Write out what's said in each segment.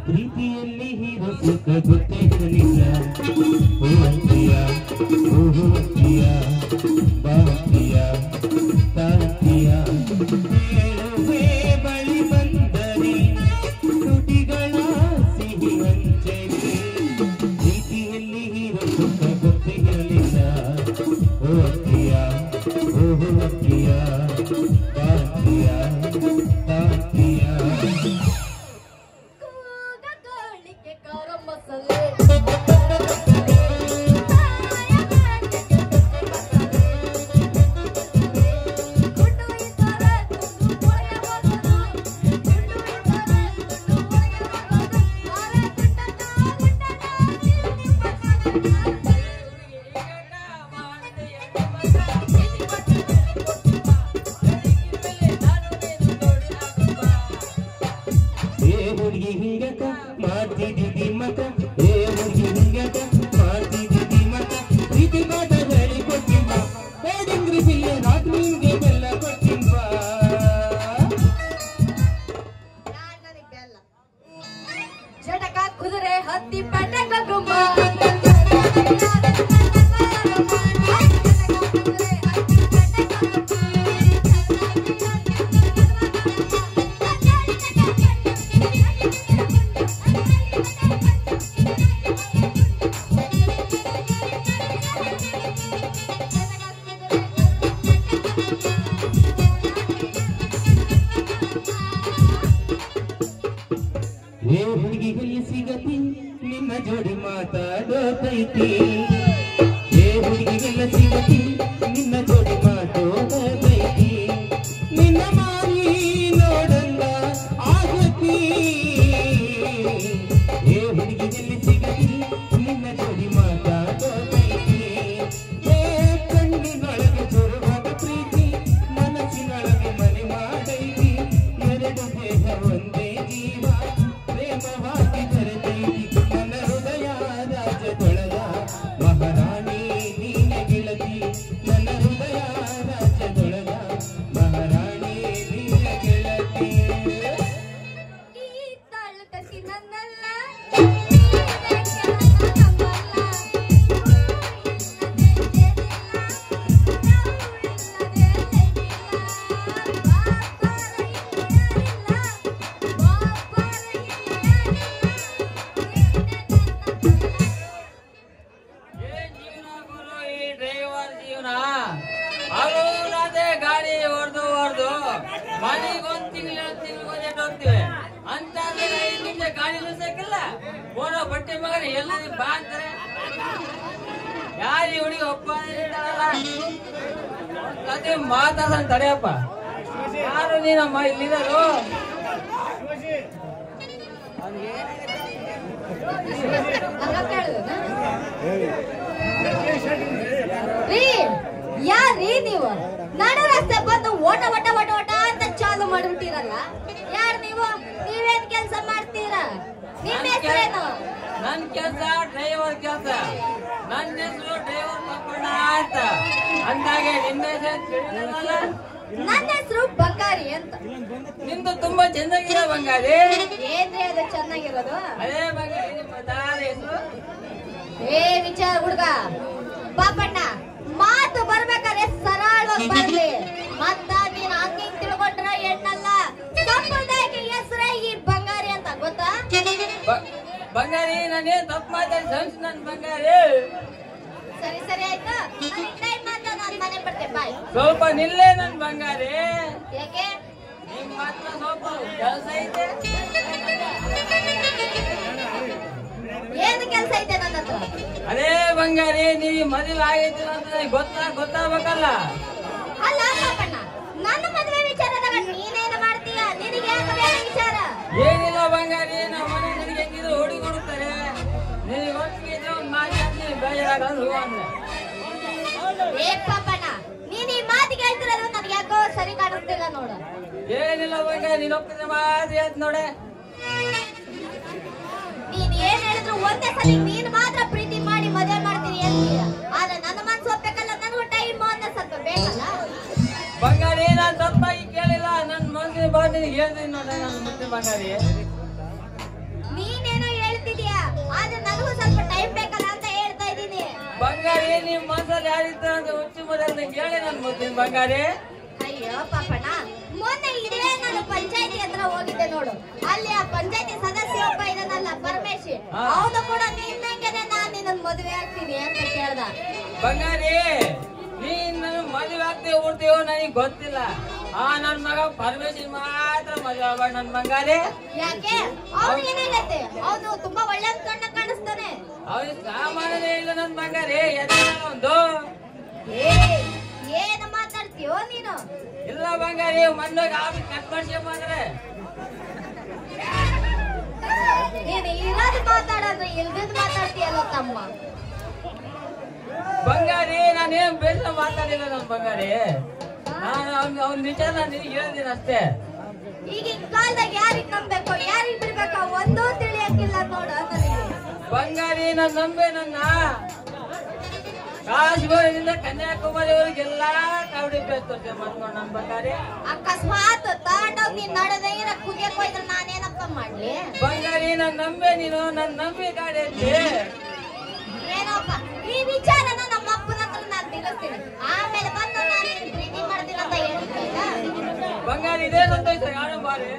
ಪ್ರೀತಿಯಲ್ಲಿ ಹೀರೋ ಸುಖ ಗೊತ್ತೇ ಇರಲಿಲ್ಲ ಓಹ್ತಿಯ ಓಹ್ತಿಯ ಬಾತಿಯ ತಾತಿಯ ಹೇಳುವೆ ಬಳಿ ಬಂದರೆ ತುಟಿಗಳ ಸಿಹಿ ಹಂಚಲಿ ಪ್ರೀತಿಯಲ್ಲಿ ಹೀರೋ ಸುಖ ಗೊತ್ತೇ ಇರಲಿಲ್ಲ ಓಹ್ತಿಯ ಓಹ್ತಿಯ ಬಾತಿಯ ತಾತಿಯ ಮಾಡ್ತಿದ್ದೀವಿ ಮತ ಏ ಹುಡುಗಿ ಹಿಂಗಕ ಮಾಡ್ತಿದ್ದೀವಿ ಮತ ಪ್ರೀತಿ ಮಾತ ಹೇಳಿ ಕೊಟ್ಟಿಂಬ ಬೇಡಿಂಗ್ರಿ ಬಿಲ್ಲೆ ರಾತ್ರಿ ನಿಮ್ಗೆ ಬೆಲ್ಲ ಕೊಟ್ಟಿಂಬ ಜಟಕ ಕುದುರೆ ಹತ್ತಿ ಪಟಕ ಗುಮ್ಮ ಏ ಹುಡುಗಿ ಹುಲಿ ಸಿಗತಿ ನಿನ್ನ ಜೋಡಿ ಮಾತಾಡೋತೈತಿ ಏ ಹುಡುಗಿಗೆಲ್ಲ ಸಿಗತಿ ನಿನ್ನ ಜೋಡಿ ಮಾತಾಡೋತೈತಿ ನಿನ್ನ ಮಾರಿ ನೋಡಂಗ ಆಗತಿ ಏ ಹುಡುಗಿಗೆಲ್ಲ ಸಿಗತಿ ನಿನ್ನ ಜೋಡಿ ಮಾತಾಡೋತೈತಿ ಏ ಕಣ್ಣಿನೊಳಗೆ ಜೋರವಾದ ಪ್ರೀತಿ ಮನಸ್ಸಿನೊಳಗೆ ಮನೆ ಮಾಡೈತಿ ಎರಡು ದೇಹ ಒಂದೇ ಜೀವ ಪ್ರೇಮವಾಗಿ ಕರೆದೈತಿ ನನ್ನ ಹೃದಯ ರಾಜ್ಯದೊಳಗ ಮಹಾರಾಣಿ ನೀನೆ ಗೆಳತಿ ನನ್ನ ಹೃದಯ ರಾಜ್ಯದೊಳಗ ಮಹಾರಾಣಿ ನೀನೆ ಗೆಳತಿ ಈ ತಾಳಕಸಿ ನನ್ನಲ್ಲ ಗಾಡಿ ಹೊಡೆದು ಮನೆಗೊಂದು ತಿಂಗಳಿಗೆ ಹೋಗ್ತಿವಿ ಅಂತ ನಿಮ್ಗೆ ಗಾಡಿ ನಿಲ್ಸಕ್ಕಿಲ್ಲ ಓಡೋ ಬಟ್ಟೆ ಮಗನ ಎಲ್ಲ ಬಾ ಅಂತಾರೆ ಯಾರು ಹುಡುಗಿ ಒಪ್ಪ ಅದೇ ಮಾತಾಡ ತಡೆಯಪ್ಪ ಯಾರು ನೀನಮ್ಮ ಇಲ್ಲಿದರು ಯಾರೀ ನೀವು ನಡು ರಸ್ತೆ ಬಂದು ಓಟ ಓಟ ಓಟ ಓಟ ಅಂತ ಚಾಲು ಮಾಡ್ಬಿಟ್ಟಿರಲ್ಲ ಯಾರು ನೀವು ನೀವೇನ್ ಕೆಲಸ ಮಾಡ್ತೀರಾ ನಿಮ್ಮ ಹೆಸರೇನು ನನ್ ಕೆಲಸ ಡ್ರೈವರ್ ಕೆಲಸ ನನ್ನ ಹೆಸರು ಡ್ರೈವರ್ ತಪ್ಪಣ್ಣ ಅಂತ ಅಂದಾಗೆ ನಿಮ್ಮ ಹೆಸರು ನನ್ನ ಹೆಸರು ಬಂಗಾರಿ ಅಂತ ನಿಮ್ದು ತುಂಬಾ ಚೆನ್ನಾಗಿದೆ ಬಂಗಾರಿ ಏನ್ರಿ ಅದು ಚೆನ್ನಾಗಿರೋದು ಅದೇ ಬಂಗಾರಿ ನಿಮ್ಮ ದಾರಿ ಹೆಸರು ಏ ವಿಚಾರ ಹುಡುಗ ಪಾಪಣ್ಣ ಮಾತು ಬರ್ಬೇಕಾದ್ರೆ ಸರಳವಾಗಿ ಬರ್ಲಿ ಮತ್ತ ನೀನ್ ಹಂಗೆ ತಿಳ್ಕೊಂಡ್ರ ಹೆಣ್ಣಲ್ಲ ಸಂಪ್ರದಾಯಕ್ಕೆ ಹೆಸರೇ ಈ ಬಂಗಾರಿ ಅಂತ ಗೊತ್ತಾ ಬಂಗಾರಿ ನಾನೇನ್ ತಪ್ಪು ಮಾತಾಡಿ ಸಂಸ್ ನನ್ ಬಂಗಾರಿ ಸರಿ ಸರಿ ಆಯ್ತಾ ಟೈಮ್ ಮಾತ ನಾನು ಮನೆ ಬರ್ತೇನೆ ಬಾಯ್ ಸ್ವಲ್ಪ ನಿಲ್ಲೇ ನನ್ ಬಂಗಾರಿ ಯಾಕೆ ನಿಮ್ ಮಾತ್ರ ಸ್ವಲ್ಪ ಕೆಲಸ ಐತೆ ಏನು ಕೆಲಸ ಐತೆ ನನ್ನ ಹತ್ರ ಅದೇ ಬಂಗಾರಿ ನೀವ್ ಮದುವೆ ಆಗೈತಿ ಅಂತ ಗೊತ್ತಾಗ್ಬೇಕಲ್ಲ ಅಲ್ಲ ಪಾಪಣ್ಣ ನನ್ನ ಮದುವೆ ವಿಚಾರದಾಗ ನೀನೇನು ಮಾಡ್ತೀಯ ನಿನಗೆ ಯಾಕೆ ಬೇರೆ ವಿಚಾರ ಏನಿಲ್ಲ ಬಂಗಾರಿ ನಮ್ಮ ಮನೆ ನಿನಗೆ ಹೆಂಗಿದ್ರು ಹುಡುಗಿ ಹುಡುಕ್ತಾರೆ ನಿನಗೆ ಒಟ್ಟಿಗೆ ಒಂದು ಮಾತಾಡ್ತೀನಿ ಬೇಜಾರಾಗಲ್ಲ ಹೂ ಅಂದ್ರೆ ಏ ಪಾಪಣ್ಣ ನೀನ್ ಈ ಮಾತಿಗೆ ಹೇಳ್ತಿರೋದು ನನಗೆ ಯಾಕೋ ಸರಿ ಕಾಣಿಸ್ತಿಲ್ಲ ನೋಡು ಏನಿಲ್ಲ ಬಂಗಾರಿ ನೀನ್ ಒಪ್ಪಿದ್ರೆ ಮಾತ್ರ ಹೇಳ್ತ ನೋಡೆ ನೀನ್ ಏನ್ ಹೇಳಿದ್ರು ಒಂದೇ ಸಲ ನೀನ್ ಮಾತ್ರ ಪ್ರೀತಿ ಮಾಡಿ ಮದುವೆ ಮಾಡ್ತೀನಿ ಅಂತೀಯ ಆದ್ರೆ ನನ್ನ ಮನ್ಸು ಒಪ್ಪಬೇಕಲ್ಲ ನನಗೂ ಟೈಮ್ ಅಂತ ಸ್ವಲ್ಪ ಬೇಕಲ್ಲ ಬಂಗಾರಿ ನಾನ್ ತಪ್ಪಾಗಿ ಕೇಳಿಲ್ಲ ನಿನಗೆ ಹೇಳ್ತೀನಿ ನೋಡ ನನ್ನ ಮುದ್ದೆ ಬಂಗಾರಿ. ನೀನೇನೋ ಹೇಳ್ತಿದ್ಯಾ, ಆದ್ರೆ ನನಗೂ ಸ್ವಲ್ಪ ಟೈಮ್ ಬೇಕಲ್ಲ ಅಂತ ಹೇಳ್ತಾ ಇದ್ದೀನಿ. ಬಂಗಾರಿ ನಿಮ್ ಮನಸ್ಸಲ್ಲಿ ಯಾರಿತ್ತ ಅಂತ ಹುಚ್ಚಿ ಮೊದಲು ನಂಗೆ ಹೇಳಿ ನನ್ನ ಮುದ್ದಿನ ಬಂಗಾರಿ. ಅಯ್ಯೋ ಪಾಪಣ್ಣ, ಮೊನ್ನೆ ಇದೇ ನಾನು ಪಂಚಾಯತಿ ಹತ್ರ ಹೋಗಿದ್ದೆ ನೋಡು. ಅಲ್ಲಿ ಆ ಪಂಚಾಯತಿ ಸದಸ್ಯ ಒಬ್ಬ ಇದನ್ನಲ್ಲ ಪರಮೇಶಿ, ಅವನು ಕೂಡ ನಿನ್ನಂಗೆನೆ ನಾನ್ ನಿನ್ನ ಮದುವೆ ಆಗ್ತೀನಿ ಅಂತ ಕೇಳ್ದ. ಬಂಗಾರಿ ನೀನ್ ನನ್ನ ಮದುವೆ ಆಗ್ತೇವೆ ಉಡ್ತೇವೋ ನನಗೆ ಗೊತ್ತಿಲ್ಲ. ನನ್ ಮಗ ಪರಮೇಶಿ ಮಾತ್ರ ಮದುವೆ ಆಗ್ಬೇಡ ನನ್ ಬಂಗಾರಿ. ಯಾಕೆ? ಅವ್ನು ಏನಾಗತ್ತೆ? ಅವನು ತುಂಬಾ ಒಳ್ಳೆ ಕಣ್ಣ ಕಾಣಿಸ್ತಾನೆ. ಅವ್ನಿಗೆ ಸಾಮಾನ್ಯನೇ ಇಲ್ಲ ನನ್ ಬಂಗಾರಿ. ಒಂದು ಏನು ಮಾತಾಡ್ತೀಯೋ ನೀನು? ಇಲ್ಲ ಬಂಗಾರಿ, ಮಣ್ಣೋಗಿ ಆಫೀಸ್ ಕಟ್ ಮಾಡ್ಸ್ಕೊಂಡ್ ಬಂದ್ರೆ ನೀನು ಇರೋದು ಮಾತಾಡೋದು ಇಲ್ದಿದ್ ಮಾತಾಡ್ತೀಯಲ್ಲ ತಮ್ಮ. ಬಂಗಾರಿ ನಾನೇನ್ ಬೇಸ ಮಾತಾಡಿಲ್ಲ ನನ್ ಬಂಗಾರಿ. ನಾನು ಅವ್ನ ವಿಚಾರ ನಿನಗೆ ಹೇಳ್ತೀನಿ ಅಷ್ಟೇ. ಈಗಿನ ಕಾಲದಾಗ ಯಾರಿಗ್ ನಂಬೇಕು ಯಾರಿಗ್ ಬಿಡ್ಬೇಕು ಒಂದೂ ತಿಳಿಯಕ್ಕಿಲ್ಲ ನೋಡು ನನಗೆ. ಬಂಗಾರಿ ನಾನ್ ನಂಬೆ ನನ್ನ ಕಾಶ್ಮೀರದಿಂದ ಕನ್ಯಾಕುಮಾರಿವರೆಗೆಲ್ಲ ಕಬಡ್ಡಿ ಬೇಸ್ತೋತೆ ಮಾಡ್ಕೊಂಡು ನನ್ ಬಂಗಾರಿ. ಅಕಸ್ಮಾತ್ ತಗೊಂಡೋಗಿ ನೀನ್ ನಡೆದೇ ಇರ ಕುದಿಯಕ್ ಹೋಯ್ದ್ರೆ ನಾನೇನಪ್ಪ ಮಾಡ್ಲಿ? ಬಂಗಾರಿ ನಾನ್ ನಂಬೆ ನೀನು ನನ್ ನಂಬಿ ಗಾಡಿ ಐತಿ. ಏನಪ್ಪ ಈ ವಿಚಾರನ ನಮ್ಮ ಅಪ್ಪನ ಹತ್ರ ನಾನು ತಿಳಿಸ್ತೀನಿ, ಆಮೇಲೆ ಬಂದು ನಾನು ನಿನ್ ಪ್ರೀತಿ ಮಾಡ್ತೀನಿ ಅಂತ ಹೇಳ್ತೀನಿ. ಬಂಗಾರಿ ಇದೇನಂತ ಯಾರು ಬಾರಿ.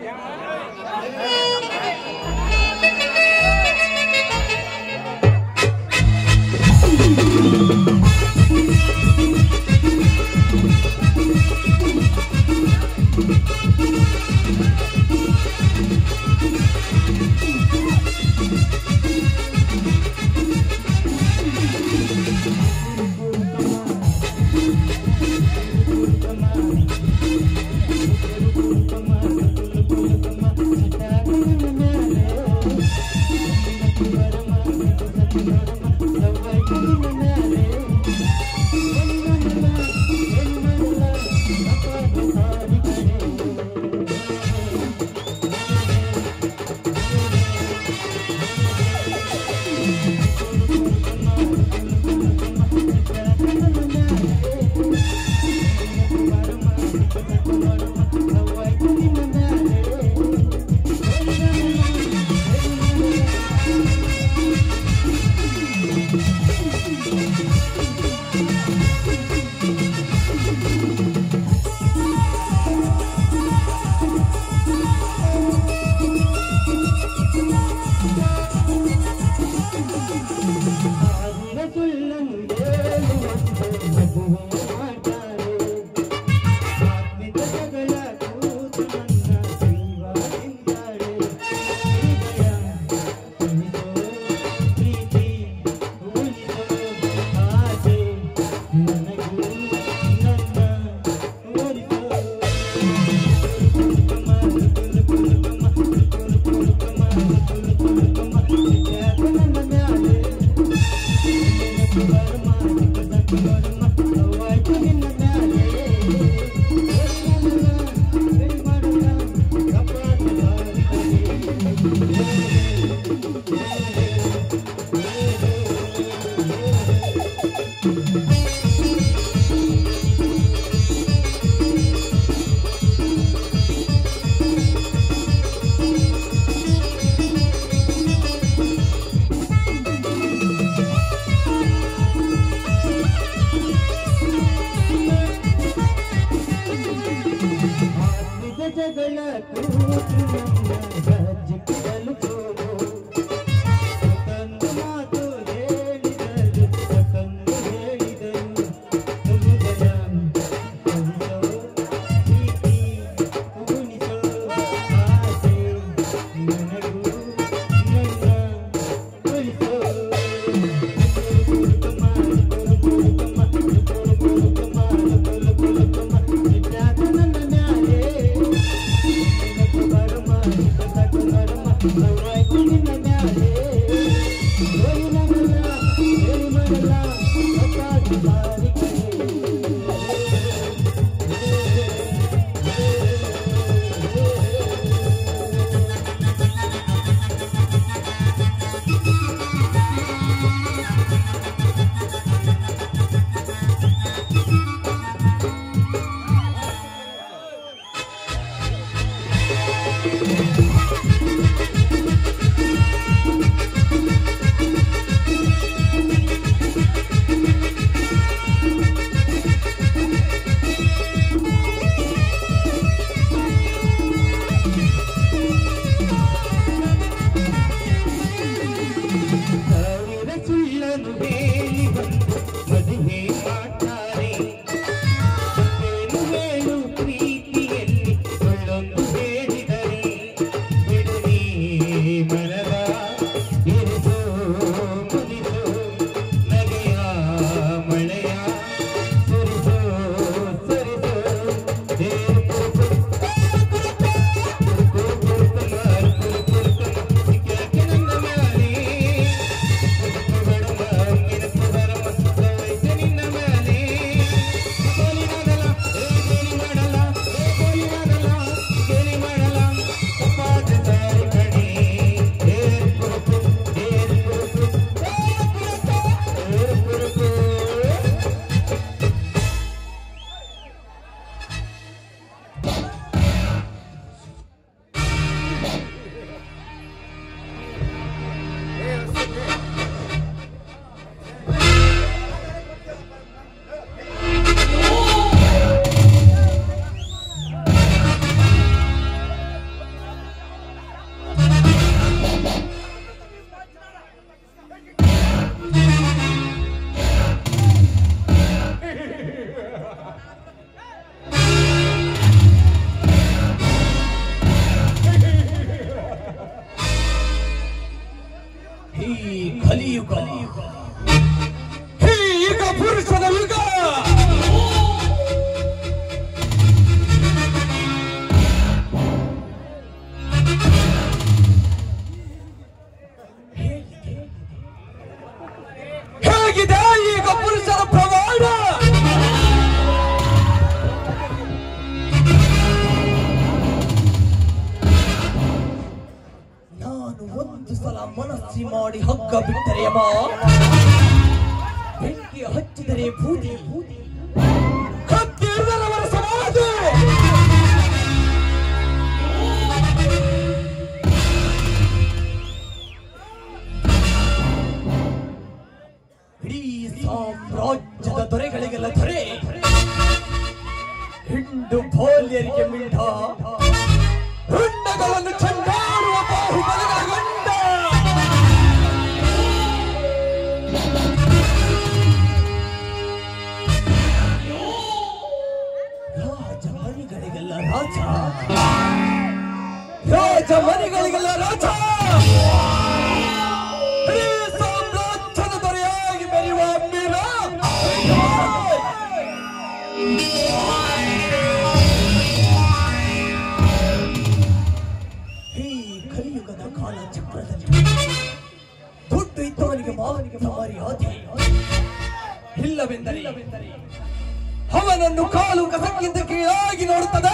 ಅವನನ್ನು ಕಾಲು ಕಸಕ್ಕಿಂತ ಕೀಳಾಗಿ ನೋಡುತ್ತದೆ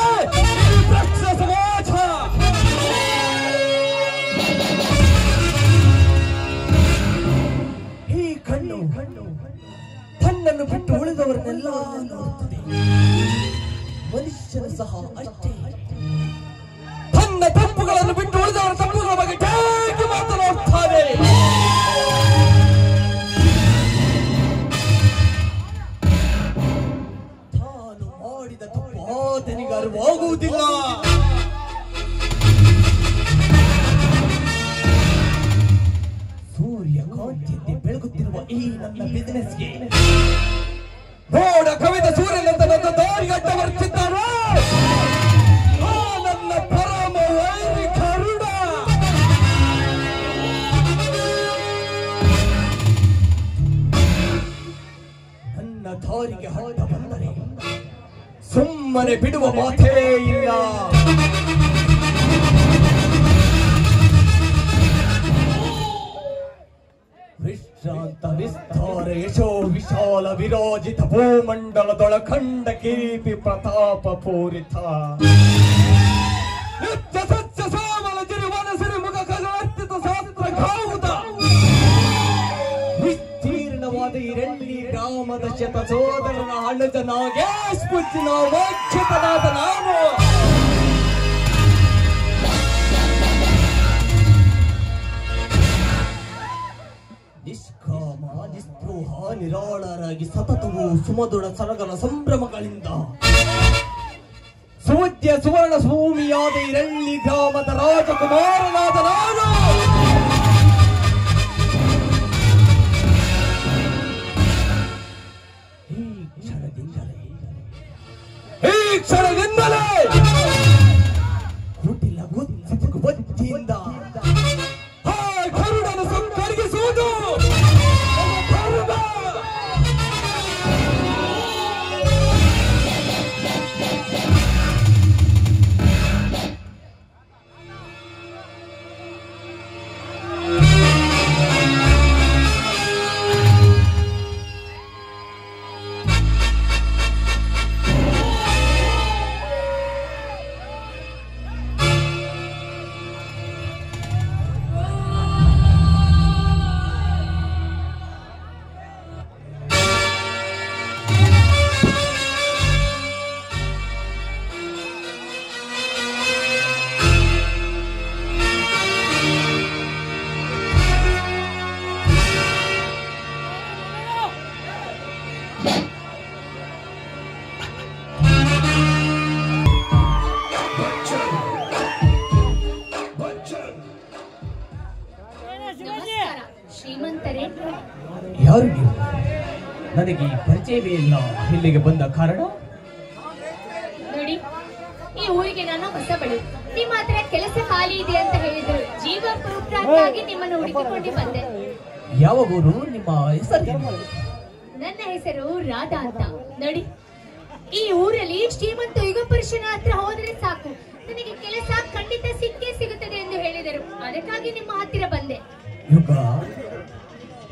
ವೃಕ್ಷ ಸಮಾಜ. ಈ ಕಣ್ಣು ತನ್ನನ್ನು ಬಿಟ್ಟು ಉಳಿದವರನ್ನೆಲ್ಲ ನೋಡುತ್ತದೆ. ಮನುಷ್ಯನು ಸಹ ಅಷ್ಟೇ, ತನ್ನ ತಪ್ಪುಗಳನ್ನು ಬಿಟ್ಟು ಉಳಿದವರ ತಪ್ಪುಗಳ ಬಗ್ಗೆ ಹೇಗೆ ಮಾತನಾಡುತ್ತಾನೆ. ತನಿಗೆ ಅರಿವಾಗುವುದಿಲ್ಲ. ಸೂರ್ಯ ಕಾಂತಿಯಂತೆ ಬೆಳಗುತ್ತಿರುವ ಈ ನನ್ನ ಬಿಸಿನೆಸ್ಗೆ ನೋಡ ಕವಿದ ಸೂರ್ಯನಂತ ನನ್ನ ದಾರಿಗೆ ಅಡ್ಡ ಬರುತ್ತಿದ್ದಾರೆ. ನನ್ನ ಪರಮ ವೈರಿ ಕರುಣ. ನನ್ನ ದಾರಿಗೆ ಅಡ್ಡ ಬಂದರೆ ಸುಮ್ಮನೆ ಬಿಡುವ ಮಾತೇ ಇಲ್ಲ. ವಿಶ್ರಾಂತ ವಿಸ್ತಾರ ಯಶೋ ವಿಶಾಲ ವಿರಾಜಿತ ಭೂಮಂಡಲದೊಳಖಂಡ ಕೀರ್ತಿ ಪ್ರತಾಪ ಪೂರಿತ ನಿತ್ಯ ಸತ್ಯ ಸಾಮಲ ಜಿರುವನ ಸಿರಿ ಮುಖ ಕಲಾರ್ಪಿತ ಶಾಸ್ತ್ರ ಘಾವುತ ವಿಸ್ತೀರ್ಣವಾದ ಇರಳ್ಳಿ ಗ್ರಾಮದ ಶತ ಸೋದರನ ಅಣ್ಣದ ನಾಗೇಶ್ ಪುಚ್ಚಿನ ಮೋಕ್ಷಿತನಾದ ನಾನು ಸುಮಧುರ ಸರಗರ ಸಂಭ್ರಮಗಳಿಂದ ಸುವಜ್ಯ ಸುವರ್ಣ ಭೂಮಿಯಾದ ಇರಳ್ಳಿ ಗ್ರಾಮದ ರಾಜಕುಮಾರನಾದ ನಾನು ಈ ಕ್ಷಣದಿಂದಲೇ ಹುಟ್ಟಿಲ್ಲ ಬುದ್ಧಿಯಿಂದ ಗರುಡನು ಸಂಕರ್ಗಿಸುವುದು ಶ್ರೀಮಂತರೇ, ಯಾರು ನೀವು? ನನಗೆ ಪರಿಚಯವೇ ಇಲ್ಲ. ಇಲ್ಲಿಗೆ ಬಂದ ಕಾರಣ? ನೋಡಿ, ಈ ಊರಿಗೆ ನಾನು ಹೊಸ ಬಳಿ. ನಿಮ್ಮ ಹತ್ರ ಕೆಲಸ ಖಾಲಿ ಇದೆ ಅಂತ ಹೇಳಿದ್ರು. ಜೀವನೋಪಾಯಕ್ಕಾಗಿ ನಿಮ್ಮನ್ನು ಹುಡುಕಿಕೊಂಡು ಬಂದೆ. ಯಾವ ಊರು? ನಿಮ್ಮ ಹೆಸರು? ನನ್ನ ಹೆಸರು ರಾಧಾ ಅಂತ. ನೋಡಿ, ಈ ಊರಲ್ಲಿ ಶ್ರೀಮಂತ ಯುಗ ಪುರುಷನ ಹತ್ರ ಹೋದ್ರೆ ಸಾಕು, ನನಗೆ ಕೆಲಸ ಖಂಡಿತ ಸಿಕ್ಕೇ ಸಿಗುತ್ತದೆ ಎಂದು ಹೇಳಿದರು. ಅದಕ್ಕಾಗಿ ನಿಮ್ಮ ಹತ್ತಿರ ಬಂದೆ. ಯುಗ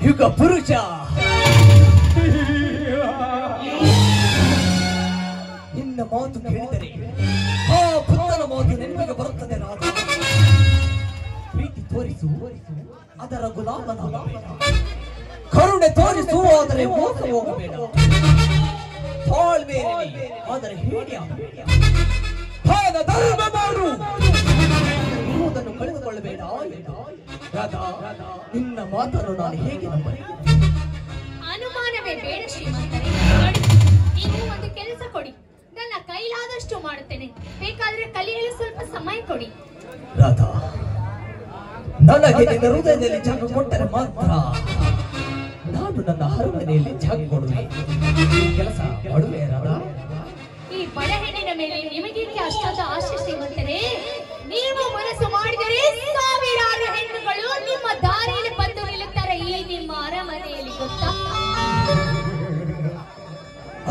ಯುಗ ಪುರುಷ? ನಿನ್ನ ಮಾತು ಕೇಳಿದರೆ ಆ ಪುತ್ರನ ಮಾತು ನೆನಪಿಗೆ ಬರುತ್ತದೆ. ರಾಧಾ, ಪ್ರೀತಿ ತೋರಿಸು, ಅದರ ಗುಲಾಮನಾಗಬೇಡ. ಕರುಣೆ ತೋರಿಸು, ಆದರೆ ಮೋಸ ಹೋಗಬೇಡ. ತಾಳ್ಮೆ ಇರಲಿ, ಆದರೆ ಹೇಳಿ ಧರ್ಮ ಮಾಡು, ಇರುವುದನ್ನು ಕಳೆದುಕೊಳ್ಳಬೇಡ. ರಾಧಾ, ನಿನ್ನ ಮಾತನ್ನು ನಾನು ಹೇಗೆ ನಂಬಲಿ? ಅನುಮಾನವೇ ಬೇಡ ಶ್ರೀಮಂತರೇ. ನೋಡಿ, ನೀವು ಒಂದು ಕೆಲಸ ಕೊಡಿ, ನನ್ನ ಕೈಲಾದಷ್ಟು ಮಾಡುತ್ತೇನೆ. ಬೇಕಾದ್ರೆ ಕಲಿಯಲು ಸ್ವಲ್ಪ ಸಮಯ ಕೊಡಿ. ರಾಧಾ, ನನಗೆ ನಿನ್ನ ಹೃದಯದಲ್ಲಿ ಜಾಗ ಕೊಟ್ಟರೆ ಮಾತ್ರ ನಾನು ನನ್ನ ಅರಮನೆಯಲ್ಲಿ ಜಾಗ ಕೊಡುವೆ. ಕೆಲಸ ಮಾಡುವೆ ರಾಧಾ? ಈ ಬಡ ಹೆಣ್ಣಿನ ಮೇಲೆ ನಿಮಗೇಕೆ ಅಷ್ಟೊಂದು ಆಶೆ ಶ್ರೀಮಂತರೇ? ನೀವು ಮನಸ್ಸು ಮಾಡಿದರೆ ಸಾವಿರಾರು ಹೆಣ್ಣುಗಳು ನಿಮ್ಮ ದಾರಿಯಲ್ಲಿ ಬಂದು ನಿಲ್ಲುತ್ತಾರೆ ಈ ನಿಮ್ಮ ಅರಮನೆಯಲ್ಲಿ, ಗೊತ್ತಾ?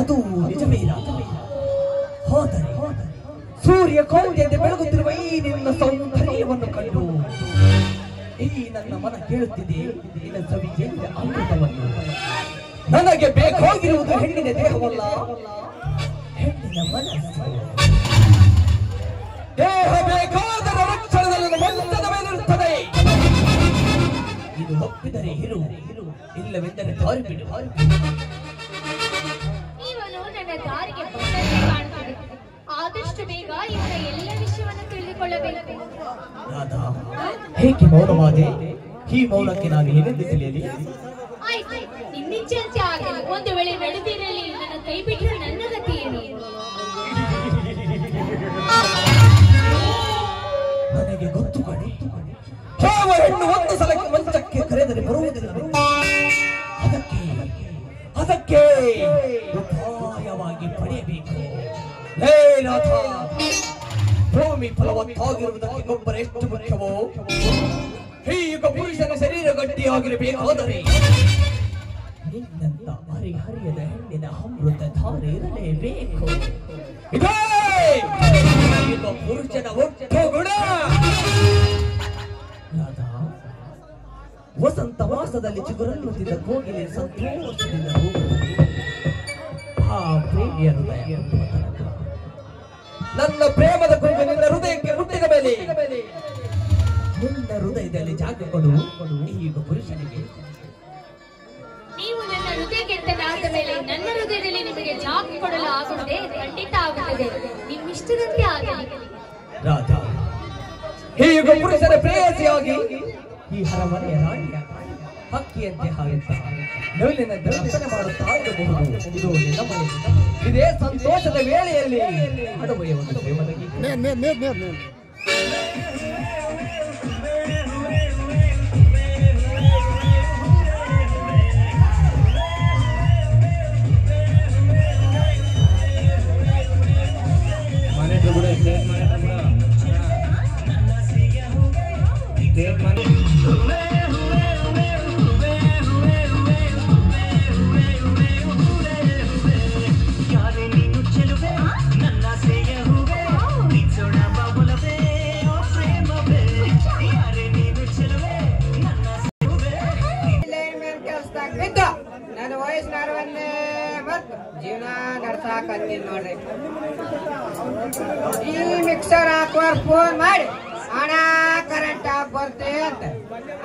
ಅದು ನಿಜವೇ ರಾಧಾ. ಹೋದರೆ ಸೂರ್ಯ ಕೌಂದ್ಯಂತೆ ಬೆಳಗುತ್ತಿರುವ ಈ ನಿನ್ನ ಸೌಂದರ್ಯವನ್ನು ಕಂಡು ಈ ನನ್ನ ಮನ ಕೇಳುತ್ತಿದೆ ನಿನ್ನ ಸವಿಜೇಂದ್ರ ಅಮೃತವನ್ನು. ನನಗೆ ಬೇಕಾಗಿರುವುದು ಹೆಣ್ಣಿನ ದೇಹವಲ್ಲ, ಹೆಣ್ಣಿನ ಮನಸ್ಸು. ದೇಹ ಬೇಕಾದರೆ ರಕ್ಷಣದಲ್ಲಿ ಮಂಚದ ಮೇಲಿರುತ್ತದೆ. ಇದು ಒಪ್ಪಿದರೆ ಇರು, ಇಲ್ಲವೆಂದರೆ ದಾರಿ ಬಿಡು. ಇವನು ನನ್ನ ದಾರಿಗೆ ಬಂದಂತೆ ಕಾಣುತ್ತಿದೆ. ಆದಷ್ಟು ಬೇಗ ಇವನ ಎಲ್ಲ ವಿಷಯವನ್ನು ತಿಳಿದುಕೊಳ್ಳಬೇಕು. ರಾಧಾ, ಹೇಗೆ ಮೌನವಾದೆ? ಈ ಮೌನಕ್ಕೆ ನಾನು ಏನೆಂದು ತಿಳಿಯಲಿ? ಆಯ್ತು, ನಿನ್ನಿಚ್ಛೆ ಆಗಲಿ. ಒಂದು ವೇಳೆ ನಡೆದಿರಲಿ ನನ್ನ ಕೈ ಬಿಟ್ಟರೆ ನನ್ನ ಗತಿ ಏನು? ನನಗೆ ಗೊತ್ತು ಕಣೆ, ಯಾವ ಹೆಣ್ಣು ಒಂದು ಸಲಕ್ಕೆ ಮಂಚಕ್ಕೆ ಕರೆದರೆ ಬರುವುದಿಲ್ಲ. ಅದಕ್ಕೆ ಉಪಾಯವಾಗಿ ಪಡೆಯಬೇಕು. ಹೇ ರಾಧಾ, ಭೂಮಿ ಫಲವತ್ತಾಗಿರುವುದಕ್ಕೆ ಗೊಬ್ಬರ ಎಷ್ಟು ಮುಖ್ಯವೋ, ಈಗ ಪುರುಷನ ಶರೀರ ಗಟ್ಟಿಯಾಗಿರಬೇಕಾದರೆ ನಿನ್ನಂತ ಹರಿಹರಿಯದ ಹೆಣ್ಣಿನ ಅಮೃತ ಧಾರೆ ಇರಲೇಬೇಕು. ಇದೇ ಈಗ ಪುರುಷನ ಒಟ್ಟು ಗುಣ. ರಾಧಾ, ವಸಂತ ಮಾಸದಲ್ಲಿ ಚಿಗುರನ್ನುತ್ತಿದ್ದ ಕೋಗಿಲೆ ಸಂತೋಷದಿಂದ ಹೋಗುತ್ತದೆ. ಆ ಪ್ರೇಮಿಯ ಹೃದಯ ನನ್ನ ಪ್ರೇಮದ ಕುರಿತು ನಿನ್ನ ಹೃದಯಕ್ಕೆ ಮುಟ್ಟಿದ ಮೇಲೆ ನಿನ್ನ ಹೃದಯದಲ್ಲಿ ಜಾಗ ಕೊಡು ಈಗ ಪುರುಷನಿಗೆ. ನೀವು ನನ್ನ ಹೃದಯ ಗೆದ್ದನಾದ ಮೇಲೆ ನನ್ನ ಹೃದಯದಲ್ಲಿ ನಿಮಗೆ ಜಾಗ ಕೊಡಲು ಆಗುತ್ತದೆ, ಖಂಡಿತ ಆಗುತ್ತದೆ. ನಿಮ್ಮಿಷ್ಟದಂತೆ ಆಗಲಿ. ರಾಧಾ, ಈಗ ಪುರುಷನ ಪ್ರೇಯಸಿಯಾಗಿ ಈ ಅರಮನೆಯ ರಾಣಿಯ ಹಕ್ಕಿಯಂತೆ ಹಾರುತ್ತಾ ನವಿಲಿನಂತೆ ನರ್ತನೆ ಮಾಡುತ್ತಾ ಇರಬಹುದು. ಇದು ನಿನ್ನ ಮನೆ. ಇದೇ ಸಂತೋಷದ ವೇಳೆಯಲ್ಲಿ ಹಾಡುವ ಒಂದು ಪ್ರೇಮದ ಗೀತೆ. ನನ್ನ ವಯಸ್ಸಿನವನ್ನೇ ಮತ್ತು ಜೀವನ ನಡ್ಸಾಕತ್ತೀನಿ ನೋಡ್ರಿ. ಈ ಮಿಕ್ಸರ್ ಹಾಕುವರ್ ಫೋನ್ ಮಾಡಿ ಹಣ ಕರೆಂಟ್ ಆಗಿ ಬರ್ತೆ ಅಂತ.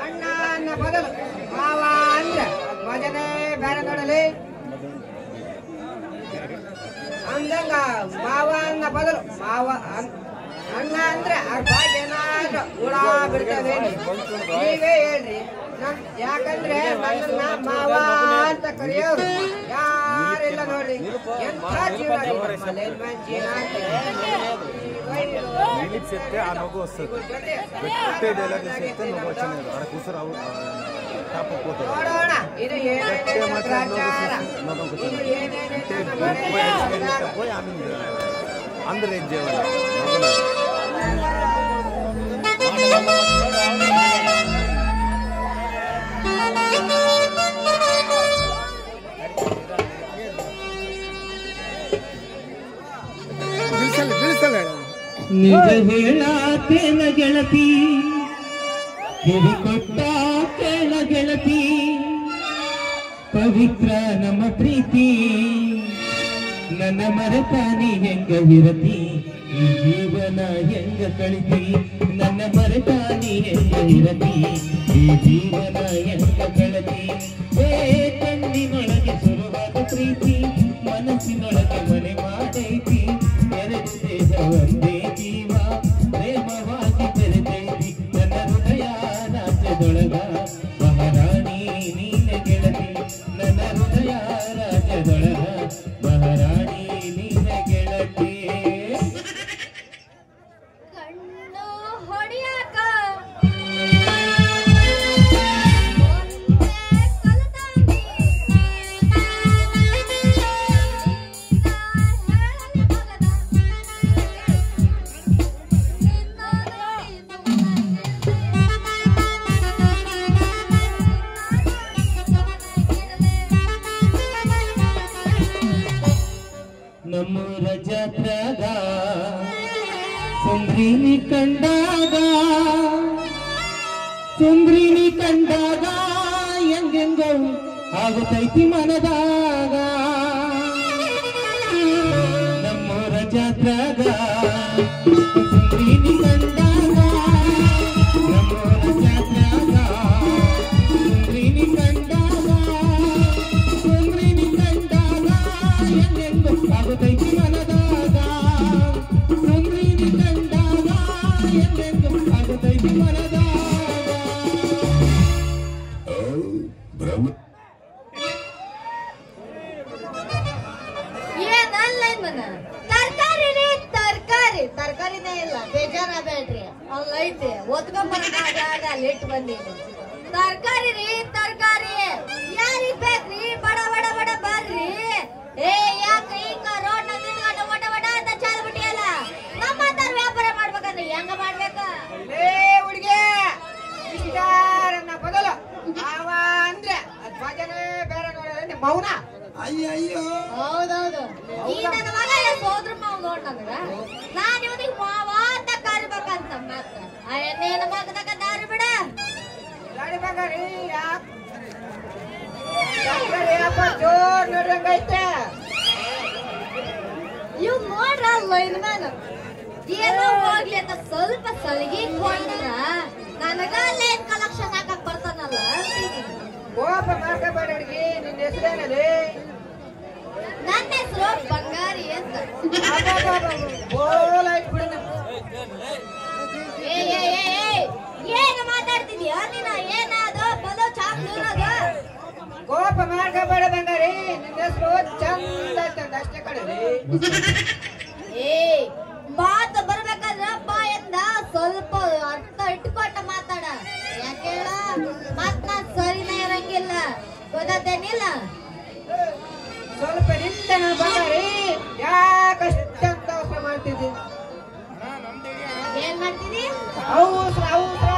ಅಣ್ಣ ಅನ್ನ ಬದಲು ಮಾವ ಅಂದ್ರೆ ಮಜನೇ ಬೇರೆ ನೋಡಲಿ. ಅಂದಂಗ ಮಾವ ಅನ್ನ ಬದಲು ಮಾವ ಅಣ್ಣ ಅಂದ್ರೆ ಏನಾದ್ರೂ ಹುಳ ಬಿಡ್ತದೆ. ನೀವೇ ಹೇಳ್ರಿ. ಯಾಕಂದ್ರೆ ನನ್ನನ್ನ ಮಾವ ಅಂತ ಕರೆಯೋರು ಯಾರಿಲ್ಲ ನೋಡ್ರಿ. ಎಂಥ ಜೀವನ ನೋಡೋಣ. ಇದು ಏನೇನು ಪ್ರಚಾರ ನಿಜ ಹೇಳಾತೇನ ಗೆಳತಿ, ಕಿವಿ ಕೊಟ್ಟ ಕೇಳ ಗೆಳತಿ, ಪವಿತ್ರ ನಮ್ಮ ಪ್ರೀತಿ, ನನ್ನ ಮರೆತಾನಿ ಹೆಂಗ ವಿರತಿ, ಈ ಜೀವನ ಹೆಂಗ ಕಳಿತಿ, ನನ್ನ ಮರೆತಾನಿ ಹೆಂಗ ವಿರತಿ, ಈ ಜೀವನ ಹೆಂಗ ಕಳತಿ. ಕಣ್ಣಿನೊಳಗೆ ಸುರುವಾದ ಪ್ರೀತಿ, ಮನಸ್ಸಿನೊಳಗೆ ಮನೆ ಮಾಡೈತಿ, ಎರಡು ದೇಹ ಒಂದೇ ಜೀವ ಪ್ರೇಮವಾಗಿ ಬೆರೆತೈತಿ, ನನ್ನ ಹೃದಯ ರಾಜ್ಯದೊಳಗ ಮಹಾರಾಣಿ ನೀನೆ ಗೆಳತಿ, ನನ್ನ ಹೃದಯ ರಾಜ್ಯದೊಳಗ ಮಹಾರಾಣಿ ನೀನೆ ಗೆಳತಿ. ಕಣ್ಣು ಹೊಡಿಯಾಕ ನಮ್ಮೂರ ಜಾತ್ರಾಗ ಸುಂದ್ರಿನಿ ಕಂಡಾಗ, ಸುಂದ್ರಿನಿ ಕಂಡಾಗ ಹೆಂಗೆಂಗೋ ಆಗುತ್ತೈತಿ ಮನದಾಗ. ನಮ್ಮೂರ ಜಾತ್ರಾಗ ಸುಂದ್ರಿನಿ ಕಂಡಾಗ, ನಮ್ಮೂರ ಜಾತ್ರಾಗ ಸುಂದ್ರಿನಿ ಕಂಡಾಗ, ಸುಂದ್ರಿನಿ ಕಂಡಾಗ ಹೆಂಗೆಂಗೋ ಆಗುತ್ತೈತಿ ಮನದಾಗ, ಸುಂದ್ರಿನಿ ಕಂಡಾಗ ಹೆಂಗೆಂಗೋ ಆಗುತ್ತೈತಿ ಮನದಾಗ. ತರಕಾರಿ ರೀ ತರಕಾರಿ, ತರಕಾರಿನೇ ಇಲ್ಲ, ಬೇಜಾರಾಗಬೇಡ್ರಿ. ಅಲ್ಲೈತಿ ಒತ್ಕೊಂಬರಾಗ ಲೇಟ್ ಬಂದೀನಿ. ತರಕಾರಿ ರೀ ತರಕಾರಿ, ಯಾರಿಗ್ ಬೇಕ್ರಿ? ಬಡ ಬಡ ಬಡ ಬರ್ರಿ. ಏ ಯಾಕ್ರಿ ಹಿಂಗ ರೋಡ್ ನ ನಿಂತ್ಕೊಂಡು ಒಡ ಒಡ ಅಂತ ಚಾಲ್ ಬಿಟ್ಟಿಯಲ್ಲ? ನಮ್ಮ ತರ ವ್ಯಾಪಾರ ಮಾಡ್ಬೇಕಂದ್ರೆ ಹೆಂಗ ಮಾಡ್ಬೇಕ? ಏ ಹುಡುಗಿ, ಇಷ್ಟಾರನ್ನ ಬದಲು ಮಾವ ಅಂದ್ರೆ ಮಜನೇ ಬೇರೆ ನೋಡೋದು ಮೌನ. ಅಯ್ಯಯ್ಯೋ, ಹೌದೌದು. ಈ ನನ್ನ ಮಗ ಸೋದ್ರ ಮಾವ ನೋಡ್ ನನಗ, ನಾನ್ ಇವನಿಗೆ ಮಾವ ಅಂತ ಕರಿಬೇಕಂತ ಮತ್ತ ಎಣ್ಣೆನ ಮಗದಾಗ ದಾರಿ ಬಿಡ. ಗಾಡಿ ಬಗಾರಿ ಯಾಕ ಜೋರ್ ನೋಡ್ರಂಗೈತೆ. ಇವ್ ನೋಡ್ರ ಲೈನ್ ಮ್ಯಾನ್ ಏನೋ ಹೋಗ್ಲಿ ಅಂತ ಸ್ವಲ್ಪ ಸಲಿಗೆ ಕೊಟ್ರ ನನಗ ಲೈನ್ ಕಲೆಕ್ಷನ್ ಹಾಕಕ್ ಬರ್ತಾನಲ್ಲ ಅಂತೀನಿ. ಕೋಪ ಮಾಡ್ಕೋಬೇಡ ಹುಡುಗಿ. ನಿನ್ನ ಹೆಸರೇನಲ್ಲಿ? ನನ್ನ ಹೆಸರು ಬಂಗಾರಿ ಅಂತ. ಬೋಲಾಯ್ತು ಬಿಡ. ಏನು ಮಾತಾಡ್ತಿದ್ಯಾ ನೀನ? ಏನಾದೋ ಬಲೋ ಚಾಕ್ ನೂರದು ಕೋಪ ಮಾಡ್ಕೋಬೇಡ ಬಂಗಾರಿ, ನಿನ್ನ ಹೆಸರು ಚಂದ ಚಂದ ಅಷ್ಟೇ ಕಡೆ. ಏ ಮಾತು ಬರ್ಬೇಕಾದ್ರ ಬಾಯಿಂದ ಸ್ವಲ್ಪ ಅರ್ಥ ಇಟ್ಕೊಟ್ಟ ಮಾತಾಡ. ಯಾಕೆ ಹೇಳ ಮತ್ ನಾ ಸರಿನೇ ಇರಂಗಿಲ್ಲ, ಗೊತ್ತೇನಿಲ್ಲ? ಸ್ವಲ್ಪ ನಿಂತನ ಬಂಗಾರಿ, ಯಾಕಷ್ಟಂತ ಅವಸರ ಮಾಡ್ತಿದ್ದಿ? ಏನ್ ಮಾಡ್ತೀನಿ? ಅವಸರ ಅವಸರ.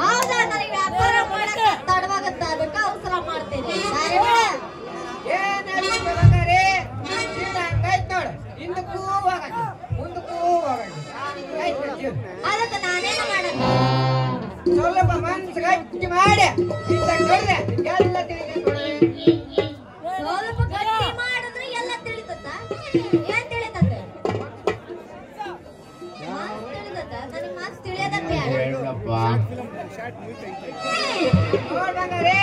ಹೌದಾ, ನನಗೆ ವ್ಯಾಪಾರ ಮಾಡಕ್ಕೆ ತಡವಾಗತ್ತ, ಅದಕ್ಕೆ ಅವಸರ ಮಾಡ್ತೀನಿ. ಏನಾದ್ರು ಬಂಗಾರಿ, ಹಂಗಾಯ್ತು ನೋಡು. ಹಿಂದಕ್ಕೂ ಹೋಗಂಡಿ, ಮುಂದಕ್ಕೂ ಹೋಗಂಡಿ. ಅದಕ್ಕೆ ನಾನೇನು ಮಾಡಲ್ಲ. ಸ್ವಲ್ಪ ಮನ್ಸು ಗಟ್ಟಿ ಮಾಡಿ ಇಂತ ನೋಡಿದೆ ಎಲ್ಲ ತಿಳಿದ ಸ್ವಲ್ಪ ಗಟ್ಟಿ ಮಾಡಿದ್ರೆ ಎಲ್ಲ ತಿಳಿತತ್ತ. ಏನ್ ತಿಳಿತತ್ತೆ? ಮಾತು ತಿಳಿತತ್ತ? ನನಗೆ ಮಾತು ತಿಳಿಯೋದ ಬೇಡ. ನೋಡ್ಬಂಗಾರೆ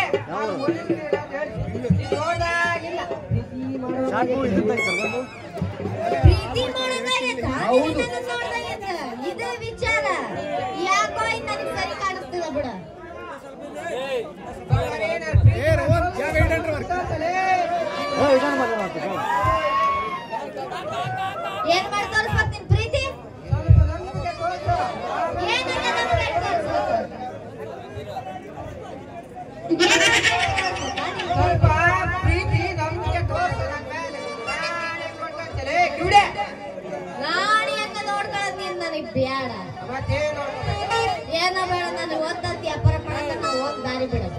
ನೋಡ್ದಾಗಿಲ್ಲ ಪ್ರೀತಿ ಮಾಡೋದಾಗೈತ, ನೋಡ್ದಾಗೈತ. ಇದೇ ವಿಚಾರ ಯಾಕೋ ನನಗೆ ಸರಿ ಕಾಣಿಸ್ತದ ಬಿಡ. ಏನ್ ಮಾಡಿ ತೋರಿಸ್ಬೇಕು ನಿನ್ ಪ್ರೀತಿ? ಏನಂತ ನಮ್ಗೆ ತೋರಿಸ್ಬೇಕು? ಸ್ವಲ್ಪ ಪ್ರೀತಿ ನಮ್ಗೆ ತೋರ್ಸು ನನ್ನ ಮೇಲೆ. ಕೊಡ್ತಂತಲೇ ಕಿವಿಡೆ ನಾಣಿ ಅಂತ ನೋಡ್ಕೊಳ್ಳೋದು ನೀನ್ ನನಗ್ ಬೇಡ. ಮತ್ತೇನು ಏನೋ ಬೇಡ, ನನಗೆ ಓದ್ತಂತ ವ್ಯಾಪಾರ ಮಾಡಕ್ಕೆ ನಾವು ಹೋಗಿ ದಾರಿ ಬಿಡೋದು.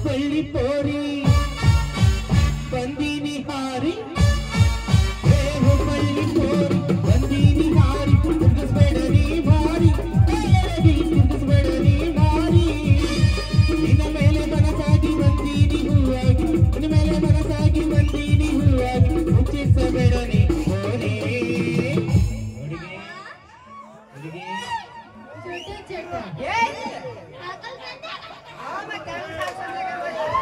ಪಳ್ಳಿ ಪೋರಿ ಬಂದೀನಿ ಹಾರಿ, ಪಳ್ಳಿ ಪೋರಿ ಬಂದೀನಿ ಹಾರಿ, ಕುಂದಿಸ್ಬೇಡ ನೀ ಭಾರಿ, ಕುಂದಿಸ್ಬೇಡ ನೀ ಭಾರಿ. ನಿನ್ನ ಮೇಲೆ ಮನಸಾಗಿ ಬಂದೀನಿ ಹೂವಾಗಿ, ನಿನ್ನ ಮೇಲೆ ಮನಸಾಗಿ ಬಂದೀನಿ ಹೂವಾಗಿ, ಮುಚ್ಚಿಸಬೇಡ ನೀ ಹೋರಿ.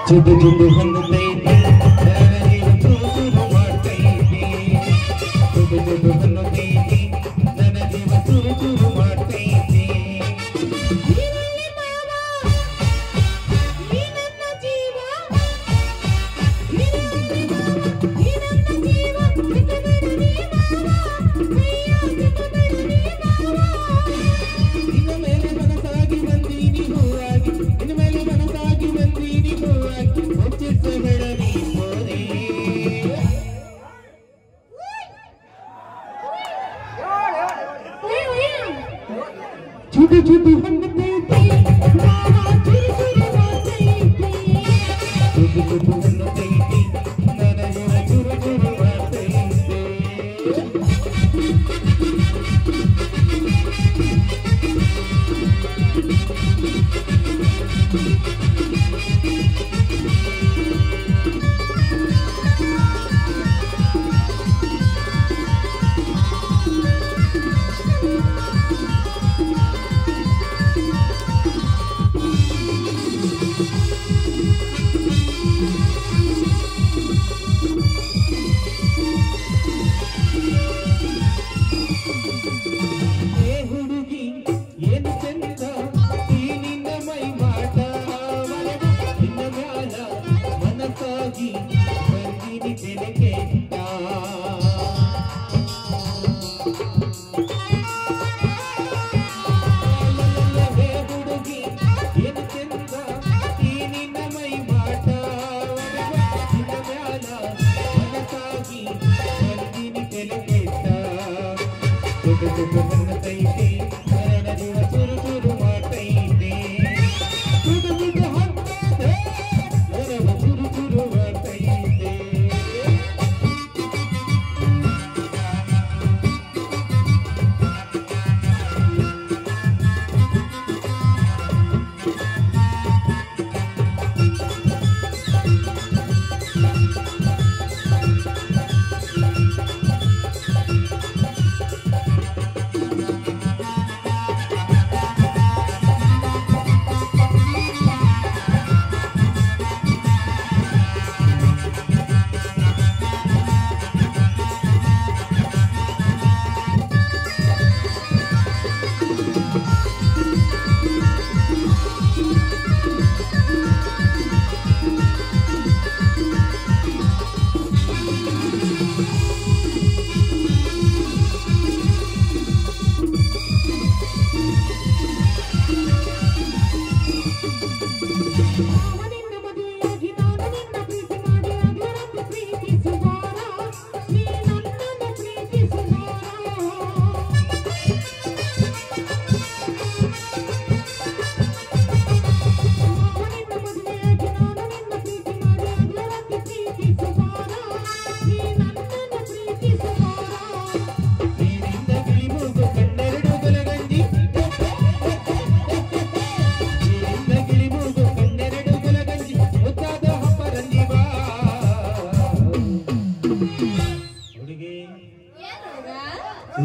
ಚುದು ಚುದು ಹೊನ್ನುತ್ತೈತಿ, ನನಗೆ ಚುರು ಚುರು ಮಾಡ್ತೈತಿ. ಚುದು ಚುದು ಹೊನ್ನುತ್ತೈತಿ, ನನಗೆ ಚುರು ಚುರು ಮಾಡ್ತೈತಿ. ನಿನ್ನ ಮೇಲೆ ಮನಸಾಗಿ ಬಂದೀನಿ ಹೂವಾಗಿ, ನಿನ್ನ ಮೇಲೆ ಮನಸಾಗಿ ಬಂದೀನಿ ಹೂವಾಗಿ, ಮುಚ್ಚಿಸಬೇಡ ನೀ ಹೋರಿ. ಚುದು ಚುದು ಹೊನ್ನುತ್ತೈತಿ, ಚುದು ಚುದು ಹೊನ್ನುತ್ತೈತಿ, ನನಗೆ ಚುರು ಚುರು ಮಾಡ್ತೈತಿ. ಏ ಹುಡುಗಿ ಏನು ಚಂದ, ಈ ನಿನ್ನ ಮೈ ಮಾಟ, ನಿನ್ನ ಮ್ಯಾಲ ಮನಸಾಗಿ ಬಂದಿನಿ ತೆನಕೆಟ್ಟ. ಏ ಹುಡುಗಿ ಏನು ಚಂದ, ಈ ನಿನ್ನ ಮೈ ಮಾಟ, ನಿನ್ನ ಮ್ಯಾಲ ಮನಸಾಗಿ ಬಂದಿನಿ ತೆನಕೆಟ್ಟ. ಚುದು ಚುದು ಹೊನ್ನುತ್ತೈತಿ, ನನಗೆ ಚುರು ಚುರು ಮಾಡ್ತೈತಿ. ಚುದು ಚುದು ಹೊನ್ನುತ್ತೈತಿ.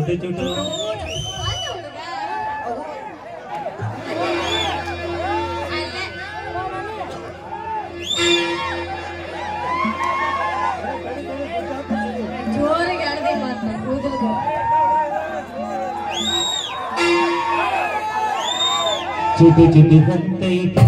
ಚೂಟು ಚೂಟು ಜೋರಿಗೆ ಅಳದೆ ಮಾತ್ರ ಕೂದಲು ಚುಟು ಚುಟು ಹೊತ್ತೈತೆ